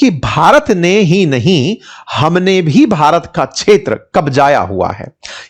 कि भारत ने ही नहीं, हमने भी भारत का क्षेत्र कब्जाया हुआ है।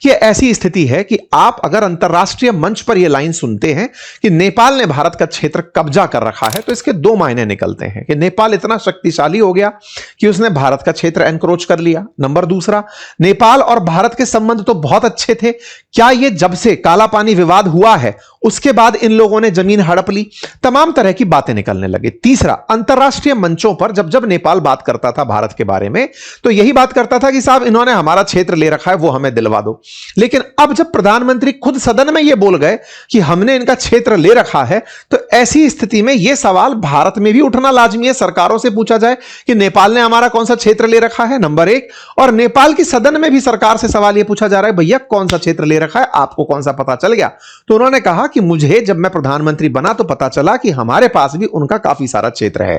यह ऐसी स्थिति है कि आप अगर अंतरराष्ट्रीय मंच पर यह लाइन सुनते हैं कि नेपाल ने भारत का क्षेत्र कब्जा कर रखा है, तो इसके दो मायने निकलते हैं कि नेपाल इतना शक्तिशाली हो गया कि उसने भारत का क्षेत्र एनक्रोच कर लिया। नंबर दूसरा, नेपाल और भारत के संबंध तो बहुत अच्छे थे, क्या यह जब से काला पानी विवाद हुआ है उसके बाद इन लोगों ने जमीन हड़प ली? तमाम तरह की बातें निकलने लगी। तीसरा, अंतरराष्ट्रीय मंचों पर जब जब नेपाल बात करता था भारत के बारे में, तो यही बात करता था कि साहब इन्होंने हमारा क्षेत्र ले रखा है, वो हमें दिलवा दो। लेकिन अब जब प्रधानमंत्री खुद सदन में यह बोल गए कि हमने इनका क्षेत्र ले रखा है, तो ऐसी स्थिति में यह सवाल भारत में भी उठना लाजमी है, सरकारों से पूछा जाए कि नेपाल ने हमारा कौन सा क्षेत्र ले रखा है, नंबर एक। और नेपाल की सदन में भी सरकार से सवाल यह पूछा जा रहा है, भैया कौन सा क्षेत्र ले रखा है, आपको कौन सा पता चल गया? तो उन्होंने कहा कि मुझे जब मैं प्रधानमंत्री बना तो पता चला कि हमारे पास भी उनका काफी सारा क्षेत्र है।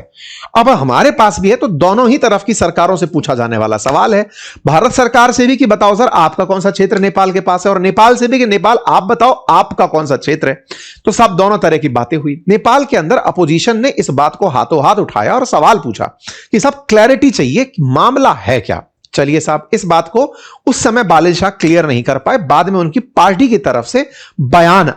अब हमारे पास भी है, तो दोनों ही तरफ की सरकारों से पूछा जाने वाला सवाल है। भारत सरकार से भी कि बताओ सर आपका कौन सा क्षेत्र नेपाल के पास है, और नेपाल से भी कि नेपाल आप बताओ आपका कौन सा क्षेत्र है। तो सब दोनों तरह की बातें हुई। नेपाल के अंदर अपोजिशन ने इस बात को हाथों हाथ उठाया और सवाल पूछा कि सब क्लैरिटी चाहिए कि मामला है क्या। चलिए साहब, इस बात को उस समय बालिल शाह क्लियर नहीं कर पाए। बाद में उनकी पार्टी की तरफ से बयान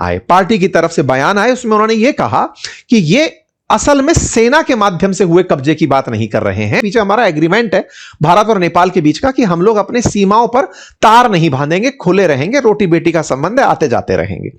आए, उसमें उन्होंने यह कहा कि यह असल में सेना के माध्यम से हुए कब्जे की बात नहीं कर रहे हैं। पीछे हमारा एग्रीमेंट है भारत और नेपाल के बीच का कि हम लोग अपने सीमाओं पर तार नहीं बांधेंगे, खुले रहेंगे, रोटी बेटी का संबंध है, आते जाते रहेंगे।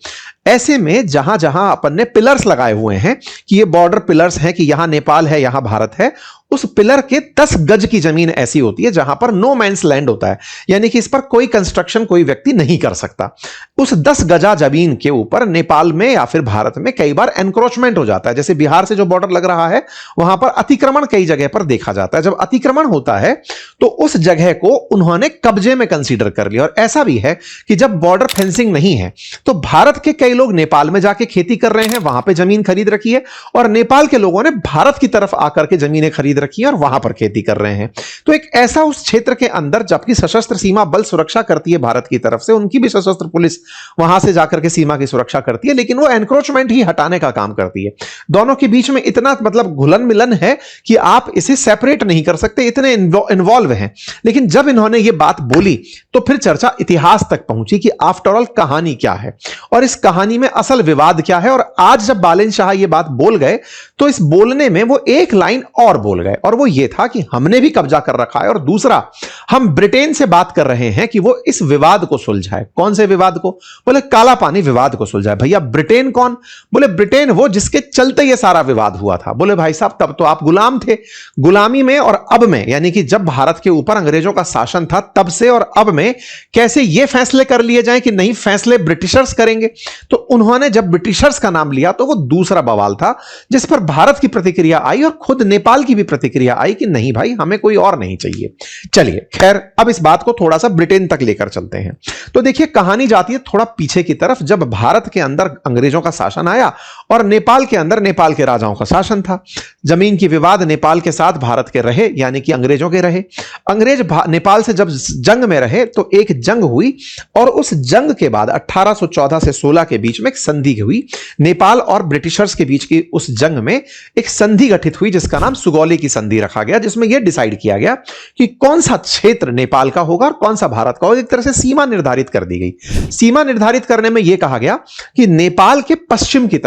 ऐसे में जहां जहां अपन ने पिलर्स लगाए हुए हैं कि ये बॉर्डर पिलर्स हैं कि यहां नेपाल है यहां भारत है, उस पिलर के 10 गज की जमीन ऐसी होती है जहां पर नो मैंस लैंड होता है, यानी कि इस पर कोई कंस्ट्रक्शन कोई व्यक्ति नहीं कर सकता। उस 10 गजा जमीन के ऊपर नेपाल में या फिर भारत में कई बार एनक्रोचमेंट हो जाता है। जैसे बिहार से जो बॉर्डर लग रहा है वहां पर अतिक्रमण कई जगह पर देखा जाता है। जब अतिक्रमण होता है तो उस जगह को उन्होंने कब्जे में कंसीडर कर लिया। और ऐसा भी है कि जब बॉर्डर फेंसिंग नहीं है तो भारत के कई लोग नेपाल में जाके खेती कर रहे हैं, वहां पर जमीन खरीद रखी है, और नेपाल के लोगों ने भारत की तरफ आकर के जमीनें खरीद रखी है और वहां पर खेती कर रहे हैं। तो एक ऐसा उस क्षेत्र के अंदर, जबकि सशस्त्र सीमा बल सुरक्षा करती है भारत की तरफ से, उनकी भी सशस्त्र पुलिस वहां से जाकर के सीमा की सुरक्षा करती है, लेकिन वो एनक्रोचमेंट ही हटाने का काम करती है। दोनों के बीच में इतना मतलब घुलन मिलन है कि आप इसे सेपरेट नहीं कर सकते, इतने इन्वॉल्व हैं। लेकिन जब इन्होंने ये बात बोली तो फिर चर्चा इतिहास तक पहुंची कि आफ्टर ऑल कहानी क्या है और इस कहानी में असल विवाद क्या है। और आज जब बालिन शाह ये बात बोल गए तो इस बोलने में वो एक लाइन और बोल गए, और वो ये था कि हमने भी कब्जा कर रखा है, और दूसरा हम ब्रिटेन से बात कर रहे हैं कि वो इस विवाद को सुलझाए। कौन से विवाद को? बोले काला पानी विवाद को सुलझाए। भैया ब्रिटेन कौन? बोले ब्रिटेन वो जिसके चलते ये सारा विवाद हुआ था। बोले भाई साहब तब तो आप गुलाम थे। गुलामी में और अब में, यानी कि जब भारत के ऊपर अंग्रेजों का शासन था तब से और अब में कैसे ये फैसले कर लिए जाए कि नहीं, फैसले ब्रिटिशर्स करेंगे। तो उन्होंने जब ब्रिटिशर्स का नाम लिया तो वो दूसरा बवाल था जिस पर भारत की प्रतिक्रिया आई और खुद नेपाल की भी प्रतिक्रिया आई कि नहीं भाई हमें कोई और नहीं चाहिए। चलिए खैर, अब इस बात को थोड़ा सा ब्रिटेन तक लेकर चलते हैं। तो देखिए कहानी जाती है थोड़ा पीछे की तरफ, जब भारत के अंदर अंग्रेजों का शासन आया और नेपाल के अंदर नेपाल के राजाओं का शासन था। जमीन की विवाद नेपाल के साथ भारत के रहे, यानी कि अंग्रेजों के रहे। अंग्रेज नेपाल से जब जंग में रहे तो एक जंग हुई, और उस जंग के बाद 1814 से 16 के बीच में एक संधि हुई। नेपाल और ब्रिटिशर्स के बीच की उस जंग में एक संधि गठित हुई जिसका नाम सुगौली की संधि रखा गया, जिसमें यह डिसाइड किया गया कि कौन सा क्षेत्र नेपाल का होगा और कौन सा भारत का होगा। एक तरह से सीमा निर्धारित कर दी गई। सीमा निर्धारित करने में यह कहा गया कि नेपाल के पश्चिम की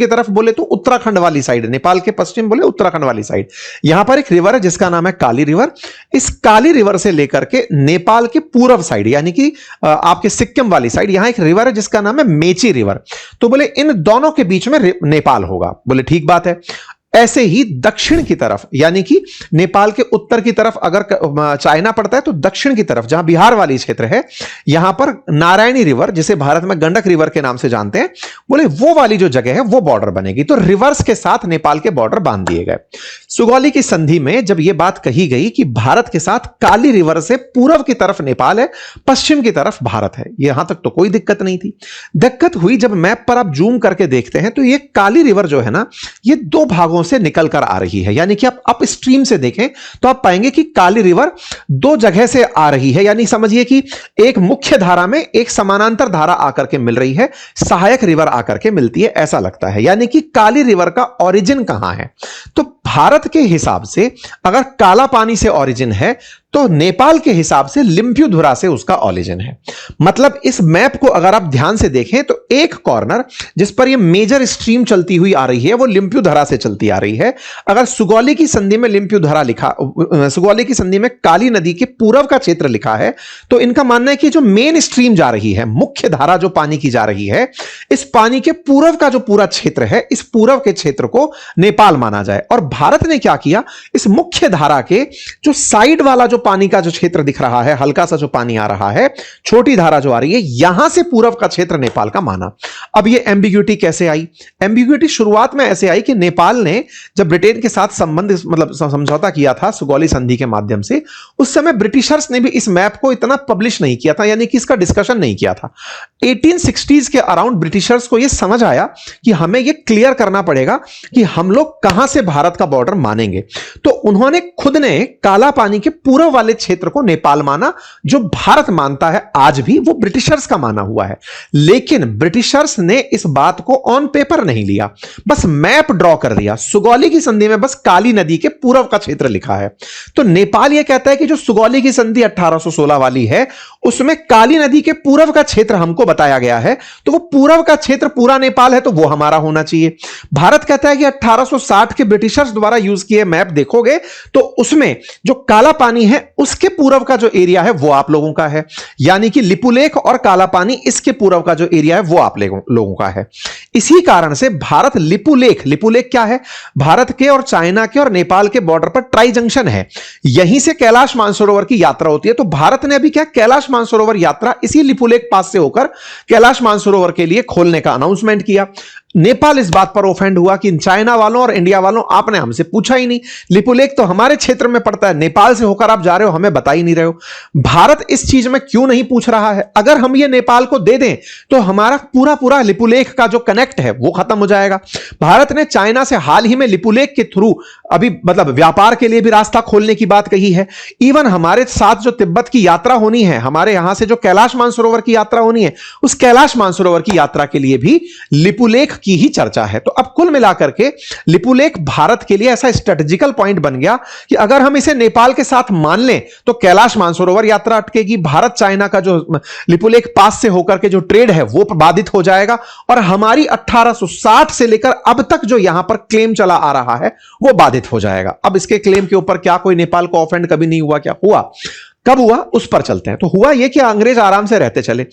तरफ बोले तो उत्तराखंड वाली साइड, नेपाल के पश्चिम बोले उत्तराखंड वाली साइड, यहां पर एक रिवर है जिसका नाम है काली रिवर। इस काली रिवर से लेकर के नेपाल के पूर्व साइड, यानी कि आपके सिक्किम वाली साइड, यहां एक रिवर है जिसका नाम है मेची रिवर। तो बोले इन दोनों के बीच में नेपाल होगा। बोले ठीक बात है। ऐसे ही दक्षिण की तरफ, यानी कि नेपाल के उत्तर की तरफ अगर चाइना पड़ता है तो दक्षिण की तरफ जहां बिहार वाली क्षेत्र है, यहां पर नारायणी रिवर, जिसे भारत में गंडक रिवर के नाम से जानते हैं, बोले वो वाली जो जगह है वो बॉर्डर बनेगी। तो रिवर्स के साथ नेपाल के बॉर्डर बांध दिए गए। सुगौली की संधि में जब यह बात कही गई कि भारत के साथ काली रिवर से पूर्व की तरफ नेपाल है, पश्चिम की तरफ भारत है, यहां तक तो कोई दिक्कत नहीं थी। दिक्कत हुई जब मैप पर आप जूम करके देखते हैं तो ये काली रिवर जो है ना, ये दो भागों से निकलकर आ रही है। यानी कि आप अप स्ट्रीम से देखें तो आप पाएंगे कि काली रिवर दो जगह से आ रही है। यानी समझिए कि एक मुख्य धारा में एक समानांतर धारा आकर के मिल रही है, सहायक रिवर आकर के मिलती है, ऐसा लगता है। यानी कि काली रिवर का ओरिजिन कहां है? तो भारत के हिसाब से अगर काला पानी से ओरिजिन है तो नेपाल के हिसाब से लिम्प्युधुरा से उसका ओरिजिन है। मतलब इस मैप को अगर आप ध्यान से देखें तो एक कॉर्नर जिस पर यह मेजर स्ट्रीम चलती हुई आ रही है वो लिम्प्युधुरा से चलती आ रही है। अगर सुगौली की संधि में लिम्प्युधुरा लिखा, सुगौली की संधि में काली नदी के पूर्व का क्षेत्र लिखा है, तो इनका मानना है कि जो मेन स्ट्रीम जा रही है, मुख्य धारा जो पानी की जा रही है, इस पानी के पूर्व का जो पूरा क्षेत्र है, इस पूर्व के क्षेत्र को नेपाल माना जाए। और भारत ने क्या किया, इस मुख्य धारा के जो साइड वाला जो पानी का जो क्षेत्र दिख रहा है, हल्का सा जो पानी आ रहा है, छोटी धारा जो आ रही है, यहां से पूर्व का क्षेत्र नेपाल का माना। अब ये एम्बिग्यूटी कैसे आई? एम्बिग्यूटी शुरुआत में ऐसे आई कि नेपाल ने जब ब्रिटेन के साथ संबंध मतलब समझौता किया था सुगौली संधि के माध्यम से, उस समय ब्रिटिशर्स ने भी इस मैप को इतना पब्लिश नहीं किया था, यानी कि इसका डिस्कशन नहीं किया था। 1860s के अराउंड ब्रिटिशर्स को यह समझ आया कि हमें यह क्लियर करना पड़ेगा कि हम लोग कहां से भारत का बॉर्डर मानेंगे। तो उन्होंने खुद ने काला पानी के पूर्व वाले क्षेत्र को नेपाल माना। जो भारत मानता है आज भी वो ब्रिटिशर्स का माना हुआ है। लेकिन ब्रिटिशर्स ने इस बात को ऑन पेपर नहीं लिया, बस मैप ड्रॉ कर दिया। सुगौली की संधि में बस काली नदी के पूर्व का क्षेत्र लिखा है। तो नेपाल यह कहता है कि जो सुगौली की संधि 1816 वाली है उसमें काली नदी के पूर्व का क्षेत्र हमको बताया गया है, तो वो पूर्व का क्षेत्र पूरा नेपाल है, तो वो हमारा होना चाहिए। भारत कहता है कि 1860 के ब्रिटिशर्स द्वारा यूज किए मैप देखोगे तो उसमें जो काला पानी है उसके पूर्व का जो एरिया है वो आप लोगों का है। यानी कि लिपुलेख और काला पानी इसके पूर्व का जो एरिया है वो आप लोगों का है। इसी कारण से भारत लिपुलेख, लिपुलेख क्या है? भारत के और चाइना के और नेपाल के बॉर्डर पर ट्राई जंक्शन है, यहीं से कैलाश मानसरोवर की यात्रा होती है। तो भारत ने अभी क्या, कैलाश मानसरोवर यात्रा इसी लिपुलेख पास से होकर कैलाश मानसरोवर के लिए खोलने का अनाउंसमेंट किया। नेपाल इस बात पर ऑफेंड हुआ कि चाइना वालों और इंडिया वालों आपने हमसे पूछा ही नहीं, लिपुलेख तो हमारे क्षेत्र में पड़ता है, नेपाल से होकर आप जा रहे हो, हमें बता ही नहीं रहे हो। भारत इस चीज में क्यों नहीं पूछ रहा है? अगर हम ये नेपाल को दे दें तो हमारा पूरा पूरा लिपुलेख का जो कनेक्ट है वो खत्म हो जाएगा। भारत ने चाइना से हाल ही में लिपुलेख के थ्रू अभी मतलब व्यापार के लिए भी रास्ता खोलने की बात कही है। इवन हमारे साथ जो तिब्बत की यात्रा होनी है, हमारे यहां से जो कैलाश मानसरोवर की यात्रा होनी है, उस कैलाश मानसरोवर की यात्रा के लिए भी लिपुलेख की ही चर्चा है। तो अब कुल मिलाकर के लिपुलेख भारत के लिए ऐसा स्ट्रेटेजिकल पॉइंट बन गया कि अगर हम इसे नेपाल के साथ मान लें तो कैलाश मानसरोवर यात्रा अटकेगी, भारत चाइना का जो लिपुलेख पास से होकर के जो ट्रेड है वो बाधित हो जाएगा, और हमारी 1860 से लेकर अब तक जो यहां पर क्लेम चला आ रहा है वो बाधित हो जाएगा। अब इसके क्लेम के ऊपर क्या कोई नेपाल को ऑफेंड कभी नहीं हुआ? क्या हुआ? कब हुआ उस पर चलते हैं। तो हुआ यह कि अंग्रेज आराम से रहते चले।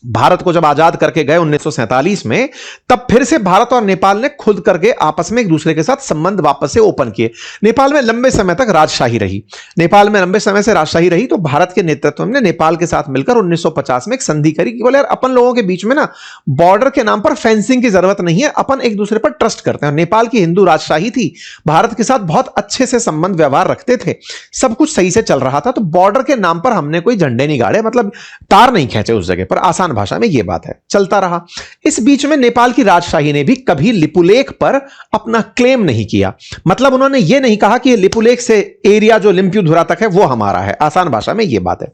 भारत को जब आजाद करके गए 1947 में, तब फिर से भारत और नेपाल ने खुद करके आपस में एक दूसरे के साथ संबंध वापस से ओपन किए। नेपाल में लंबे समय तक राजशाही रही, नेपाल में लंबे समय से राजशाही रही। तो भारत के नेतृत्व में नेपाल के साथ मिलकर 1950 में एक संधि करी कि बोले यार अपन लोगों के बीच में ना बॉर्डर के नाम पर फेंसिंग की जरूरत नहीं है, अपन एक दूसरे पर ट्रस्ट करते हैं। नेपाल की हिंदू राजशाही थी, भारत के साथ बहुत अच्छे से संबंध व्यवहार रखते थे, सब कुछ सही से चल रहा था। तो बॉर्डर के नाम पर हमने कोई झंडे नहीं गाड़े, मतलब तार नहीं खींचे उस जगह पर, आसान भाषा में यह बात है, चलता रहा। इस बीच में नेपाल की राजशाही ने भी कभी लिपुलेख पर अपना क्लेम नहीं किया। मतलब उन्होंने यह नहीं कहा कि लिपुलेख से एरिया जो लिम्प्युधुरा तक है वो हमारा है, आसान भाषा में यह बात है।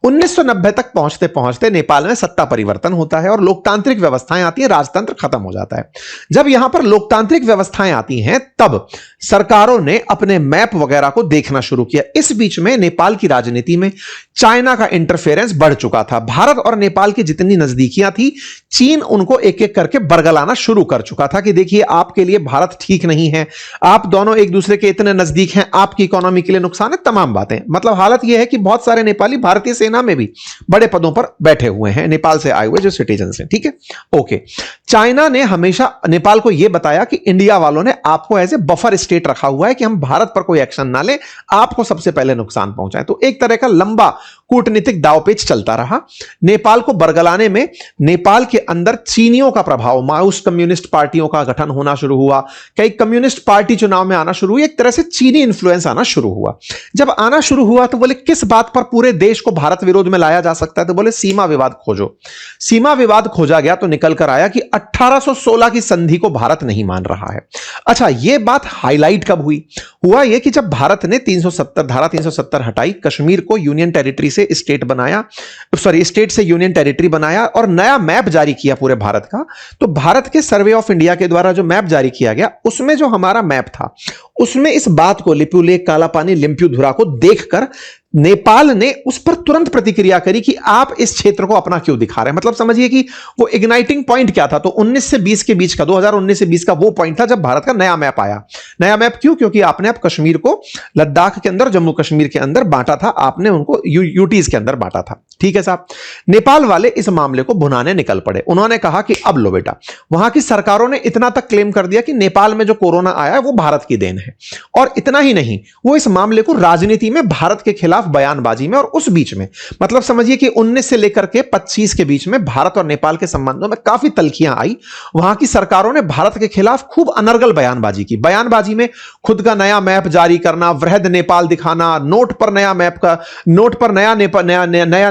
1990 तक पहुंचते पहुंचते नेपाल में सत्ता परिवर्तन होता है और लोकतांत्रिक व्यवस्थाएं आती हैं, राजतंत्र खत्म हो जाता है। जब यहां पर लोकतांत्रिक व्यवस्थाएं आती हैं तब सरकारों ने अपने मैप वगैरह को देखना शुरू किया। इस बीच में नेपाल की राजनीति में चाइना का इंटरफेरेंस बढ़ चुका था। भारत और नेपाल की जितनी नजदीकियां थी, चीन उनको एक एक करके बरगलाना शुरू कर चुका था कि देखिए आपके लिए भारत ठीक नहीं है, आप दोनों एक दूसरे के इतने नजदीक हैं, आपकी इकोनॉमी के लिए नुकसान है, तमाम बातें। मतलब हालत यह है कि बहुत सारे नेपाली भारतीय सेना में भी बड़े पदों पर बैठे हुए हैं, नेपाल से आए हुए जो सिटीजन हैं, ठीक है, ओके। चाइना ने हमेशा नेपाल को यह बताया कि इंडिया वालों ने आपको एज ए बफर स्टेट रखा हुआ है कि हम भारत पर कोई एक्शन ना ले, आपको सबसे पहले नुकसान पहुंचाए। तो एक तरह का लंबा कूटनीतिक दावपेच चलता रहा। नेपाल को बरगलाना चलाने में नेपाल के अंदर चीनियों का प्रभाव, माओइस्ट कम्युनिस्ट पार्टियों का गठन होना शुरू हुआ, कई कम्युनिस्ट पार्टी चुनाव में आना शुरू हुई, एक तरह से चीनी इंफ्लुएंस आना शुरू हुआ। जब आना शुरू हुआ तो बोले किस बात पर पूरे देश को भारत विरोध में लाया जा सकता है, तो बोले सीमा विवाद खोजो। सीमा विवाद खोजा गया तो निकल कर आया कि 1816 की संधि को भारत नहीं मान रहा है। अच्छा, यह बात हाईलाइट कब हुई? हुआ यह कि जब भारत ने 370 धारा 370 हटाई, कश्मीर को यूनियन टेरिटरी से स्टेट बनाया, स्टेट से यूनियन टेरिटरी बनाया और नया मैप जारी किया पूरे भारत का। तो भारत के सर्वे ऑफ इंडिया के द्वारा जो मैप जारी किया गया, उसमें जो हमारा मैप था उसमें इस बात को, लिपू लेक, काला पानी, लिम्पुधुरा को देखकर नेपाल ने उस पर तुरंत प्रतिक्रिया करी कि आप इस क्षेत्र को अपना क्यों दिखा रहे हैं। मतलब समझिए कि वो इग्नाइटिंग पॉइंट क्या था। तो 19 से 20 के बीच का, 2019 से 20 का वो पॉइंट था जब भारत का नया मैप आया। नया मैप क्यों? क्योंकि आपने अब कश्मीर को लद्दाख के अंदर, जम्मू कश्मीर के अंदर बांटा था, आपने उनको यूटीज के अंदर बांटा था। ठीक है साहब। नेपाल वाले इस मामले को भुनाने निकल पड़े। उन्होंने कहा कि अब लो बेटा, वहां की सरकारों ने इतना तक क्लेम कर दिया कि नेपाल में जो कोरोना आया है वो भारत की देन है। और इतना ही नहीं, वो इस मामले को राजनीति में भारत के खिलाफ बयानबाजी में, और उस बीच में मतलब समझिए कि 19 से लेकर के 25 के बीच में भारत और नेपाल के संबंधों में काफी तल्खियां आई। वहां की सरकारों ने भारत के खिलाफ खूब अनर्गल बयानबाजी की। बयानबाजी में खुद का नया मैप जारी करना, वृहद नेपाल दिखाना, नोट पर नया मैप का, नोट पर नया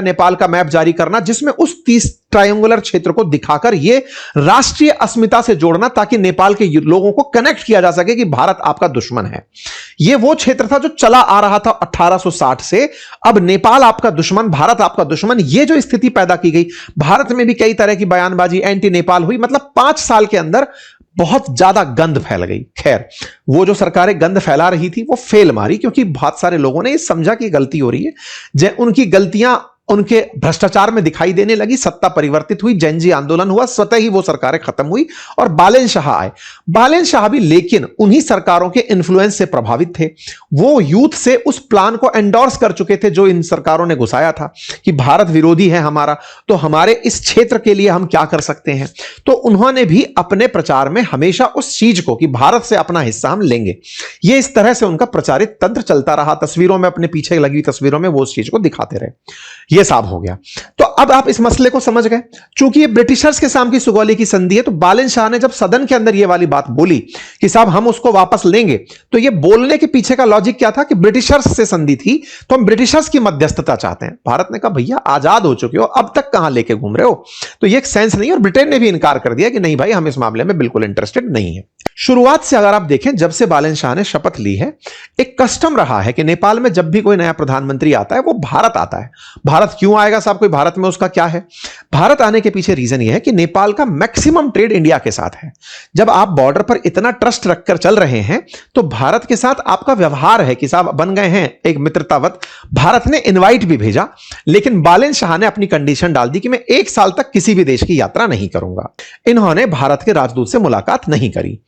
नेपाल का मैप जारी करना, जिसमें उस 30 ट्रायंगुलर क्षेत्र को दिखाकर यह राष्ट्रीय अस्मिता से जोड़ना ताकि नेपाल के लोगों को कनेक्ट किया जा सके कि भारत आपका दुश्मन है। यह वो क्षेत्र था जो चला आ रहा था 1860 से। अब नेपाल आपका दुश्मन, भारत आपका दुश्मन, यह जो स्थिति पैदा की गई, भारत में भी कई तरह की बयानबाजी एंटी नेपाल हुई। मतलब 5 साल के अंदर बहुत ज्यादा गंध फैल गई। खैर, वो जो सरकारें गंध फैला रही थी वो फेल मारी, क्योंकि बहुत सारे लोगों ने समझा कि गलती हो रही है। उनकी गलतियां उनके भ्रष्टाचार में दिखाई देने लगी। सत्ता परिवर्तित हुई, जैन जी आंदोलन हुआ, स्वतः ही वो सरकारें खत्म हुई और बालेन शाह आए। बालेन शाह भी लेकिन उन्हीं सरकारों के इन्फ्लुएंस से प्रभावित थे। वो यूथ से उस प्लान को एंडोर्स कर चुके थे जो इन सरकारों ने घुसाया था कि भारत विरोधी है हमारा, तो हमारे इस क्षेत्र के लिए हम क्या कर सकते हैं। तो उन्होंने भी अपने प्रचार में हमेशा उस चीज को कि भारत से अपना हिस्सा हम लेंगे, ये इस तरह से उनका प्रचारित तंत्र चलता रहा। तस्वीरों में, अपने पीछे लगी तस्वीरों में वो उस चीज को दिखाते रहे। ये साफ हो गया। तो अब आप इस मसले को समझ गए। चूंकि ये ब्रिटिशर्स के सामने सुगौली की संधि है, तो बालेन शाह ने जब सदन के अंदर ये वाली बात बोली कि साहब हम उसको वापस लेंगे, तो ये बोलने के पीछे का लॉजिक क्या था कि ब्रिटिशर्स से संधि थी तो हम ब्रिटिशर्स की मध्यस्थता चाहते हैं। भारत ने कहा भैया आजाद हो चुके हो, अब तक कहां लेके घूम रहे हो, तो ये एक सेंस नहीं। और ब्रिटेन ने भी इनकार कर दिया कि नहीं भाई, हम इस मामले में बिल्कुल इंटरेस्टेड नहीं है। शुरुआत से अगर आप देखें, जब से बालेन शाह ने शपथ ली है, एक कस्टम रहा है कि नेपाल में जब भी कोई नया प्रधानमंत्री आता है वो भारत आता है। भारत क्यों आएगा साहब, कोई भारत में उसका क्या है? भारत आने के पीछे रीजन ये है कि नेपाल का मैक्सिमम ट्रेड इंडिया के साथ है। जब आप बॉर्डर पर इतना ट्रस्ट रखकर चल रहे हैं तो भारत के साथ आपका व्यवहार है कि साहब बन गए हैं एक मित्रतावत। भारत ने इनवाइट भी भेजा, लेकिन बालेन शाह ने अपनी कंडीशन डाल दी कि मैं 1 साल तक किसी भी देश की यात्रा नहीं करूंगा। इन्होंने भारत के राजदूत से मुलाकात नहीं करी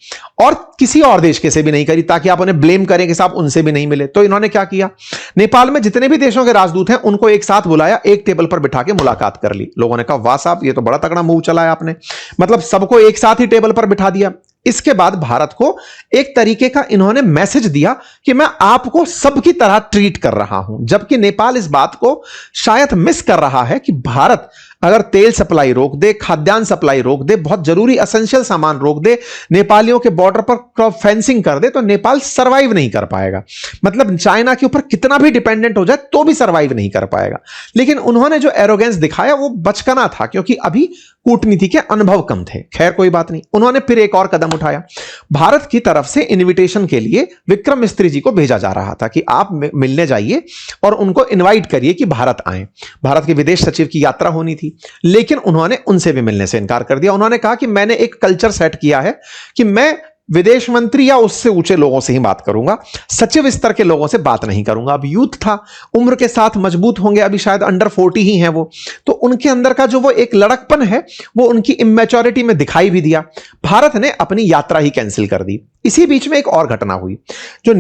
और किसी और देश के से भी नहीं करी, ताकि आप उन्हें ब्लेम करें कि साहब उनसे भी नहीं मिले। तो इन्होंने क्या किया, नेपाल में जितने भी देशों के राजदूत हैं उनको एक साथ बुलाया, एक टेबल पर बिठा के मुलाकात कर ली। लोगों ने कहा वाह साहब, ये तो बड़ा तगड़ा मूव चलाया आपने, मतलब सबको एक साथ ही टेबल पर बिठा दिया। इसके बाद भारत को एक तरीके का इन्होंने मैसेज दिया कि मैं आपको सबकी तरह ट्रीट कर रहा हूं, जबकि नेपाल इस बात को शायद मिस कर रहा है कि भारत अगर तेल सप्लाई रोक दे, खाद्यान्न सप्लाई रोक दे, बहुत जरूरी एसेंशियल सामान रोक दे, नेपालियों के बॉर्डर पर क्रॉप फेंसिंग कर दे, तो नेपाल सरवाइव नहीं कर पाएगा। मतलब चाइना के ऊपर कितना भी डिपेंडेंट हो जाए तो भी सरवाइव नहीं कर पाएगा। लेकिन उन्होंने जो एरोगेंस दिखाया वो बचकाना था, क्योंकि अभी कूटनीति के अनुभव कम थे। खैर कोई बात नहीं, उन्होंने फिर एक और कदम उठाया। भारत की तरफ से इन्विटेशन के लिए विक्रम मिस्त्री जी को भेजा जा रहा था कि आप मिलने जाइए और उनको इन्वाइट करिए कि भारत आए। भारत के विदेश सचिव की यात्रा होनी थी, लेकिन उन्होंने उनसे भी मिलने से इनकार कर दिया। उन्होंने कहा कि मैंने एक कल्चर सेट किया है कि मैं विदेश मंत्री या उससे ऊंचे लोगों से ही बात करूंगा, सचिव स्तर के लोगों से बात नहीं करूंगा। अब यूथ था, उम्र के साथ मजबूत होंगे, अभी शायद अंडर 40 ही हैं वो, तो उनके अंदर का जो वो एक लड़कपन है वो उनकी इमेच्योरिटी में दिखाई भी दिया। भारत ने अपनी यात्रा ही कैंसिल कर दी। इसी बीच में एक और घटना हुई, जो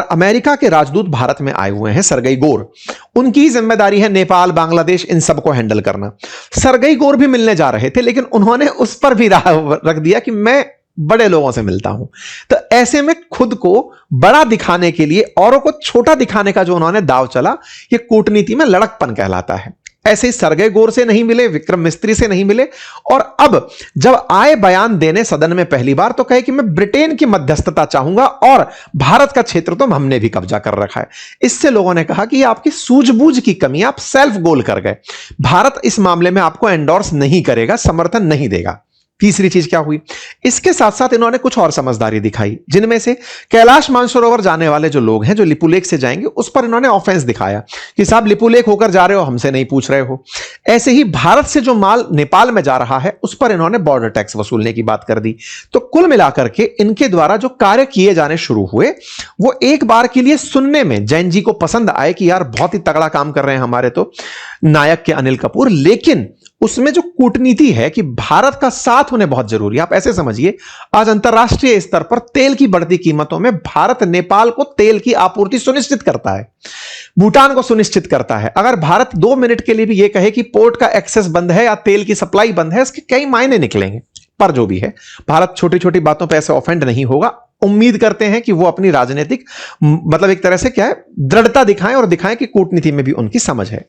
अमेरिका के राजदूत भारत में आए हुए हैं, सरगई गोर, उनकी जिम्मेदारी है नेपाल, बांग्लादेश, इन सबको हैंडल करना। सरगई गोर भी मिलने जा रहे थे, लेकिन उन्होंने उस पर भी रख दिया कि मैं बड़े लोगों से मिलता हूं। तो ऐसे में खुद को बड़ा दिखाने के लिए औरों को छोटा दिखाने का जो उन्होंने दाव चला, ये कूटनीति में लड़कपन कहलाता है। ऐसे ही सरगेई गोर से नहीं मिले, विक्रम मिस्त्री से नहीं मिले, और अब जब आए बयान देने सदन में पहली बार तो कहे कि मैं ब्रिटेन की मध्यस्थता चाहूंगा और भारत का क्षेत्र तो हमने भी कब्जा कर रखा है। इससे लोगों ने कहा कि ये आपकी सूझबूझ की कमी, आप सेल्फ गोल कर गए, भारत इस मामले में आपको एंडोर्स नहीं करेगा, समर्थन नहीं देगा। तीसरी चीज क्या हुई, इसके साथ साथ इन्होंने कुछ और समझदारी दिखाई, जिनमें से कैलाश मानसरोवर जाने वाले जो लोग हैं, जो लिपुलेख से जाएंगे, उस पर इन्होंने ऑफेंस दिखाया कि साहब लिपुलेख होकर जा रहे हो, हमसे नहीं पूछ रहे हो। ऐसे ही भारत से जो माल नेपाल में जा रहा है उस पर इन्होंने बॉर्डर टैक्स वसूलने की बात कर दी। तो कुल मिलाकर के इनके द्वारा जो कार्य किए जाने शुरू हुए वो एक बार के लिए सुनने में जैन जी को पसंद आए कि यार बहुत ही तगड़ा काम कर रहे हैं हमारे तो नायक के अनिल कपूर, लेकिन उसमें जो कूटनीति है कि भारत का साथ उन्हें बहुत जरूरी है। आप ऐसे समझिए, आज अंतरराष्ट्रीय स्तर पर तेल की बढ़ती कीमतों में भारत नेपाल को तेल की आपूर्ति सुनिश्चित करता है, भूटान को सुनिश्चित करता है। अगर भारत 2 मिनट के लिए भी यह कहे कि पोर्ट का एक्सेस बंद है या तेल की सप्लाई बंद है, इसके कई मायने निकलेंगे। पर जो भी है, भारत छोटी छोटी बातों पर ऐसे ऑफेंड नहीं होगा। उम्मीद करते हैं कि वो अपनी राजनीतिक मतलब एक तरह से क्या है, दृढ़ता दिखाएं और दिखाएं कि कूटनीति में भी उनकी समझ है।